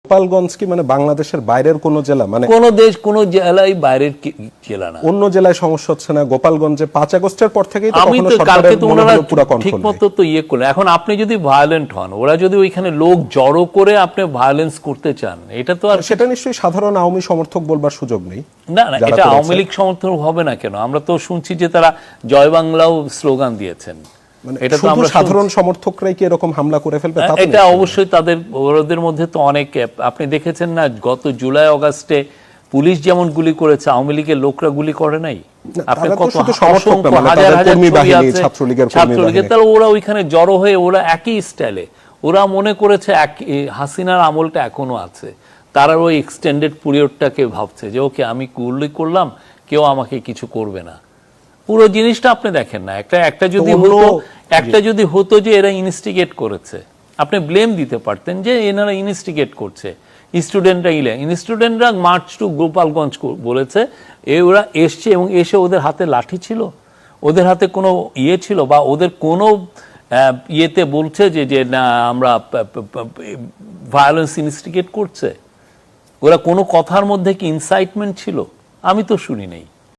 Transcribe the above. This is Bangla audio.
গোপালগঞ্জ কি মানে বাংলাদেশের বাইরের কোন জেলা? মানে কোন দেশ কোন জেলায় বাইরের জেলা না। অন্য জেলায় সমস্যা হচ্ছে না? গোপালগঞ্জে 5 আগস্টের পর থেকেই তো আমি কখনো তো কালকে তো ওনারা পুরো কন্ট্রোল ঠিকমতো তো করলেন। এখন আপনি যদি ভায়োলেন্ট হন, ওরা যদি ওইখানে লোক জড়ো করে আপনি ভায়োলেন্স করতে চান, এটা তো আর সেটা নিশ্চয়ই সাধারণ আওয়ামী সমর্থক বলবার সুযোগ নেই। না না, এটা আওয়ামী লীগ সমর্থন হবে না কেন? আমরা তো শুনছি যে তারা জয় বাংলাও স্লোগান দিয়েছেন। এটা তো আমরা সাধারণ সমর্থকরাই কি এরকম হামলা করে ফেলবে? এটা অবশ্যই ওদের মধ্যে তো অনেক, আপনি দেখেছেন না গত জুলাই আগস্টে পুলিশ যেমন গুলি করেছে, আওয়ামী লীগের লোকরা গুলি করে নাই? আপনি কত হাজার হাজার ছাত্রলীগের, তাহলে ওরা ওইখানে জড়ো হয়ে ওরা একই স্টাইলে, ওরা মনে করেছে হাসিনার আমলটা এখনো আছে, তারা ওই এক্সটেন্ডেড পিরিয়ডটাকে ভাবছে যে ওকে আমি গুলি করলাম, কেউ আমাকে কিছু করবে না। পুরো জিনিসটা আপনি দেখেন না, একটা যদি হতো যে এরা ইনস্টিগেট করেছে, আপনি ব্লেম দিতে পারতেন যে এনারা ইনস্টিগেট করছে, স্টুডেন্টরা মার্চ টু গোপালগঞ্জ বলেছে, ওরা এসছে এবং এসে ওদের হাতে লাঠি ছিল, ওদের হাতে কোনো ইয়ে ছিল, বা ওদের কোনো ইয়েতে বলছে যে না আমরা ভায়োলেন্স ইনস্টিগেট করছে, ওরা কোনো কথার মধ্যে কি ইনসাইটমেন্ট ছিল? আমি তো শুনি নাই।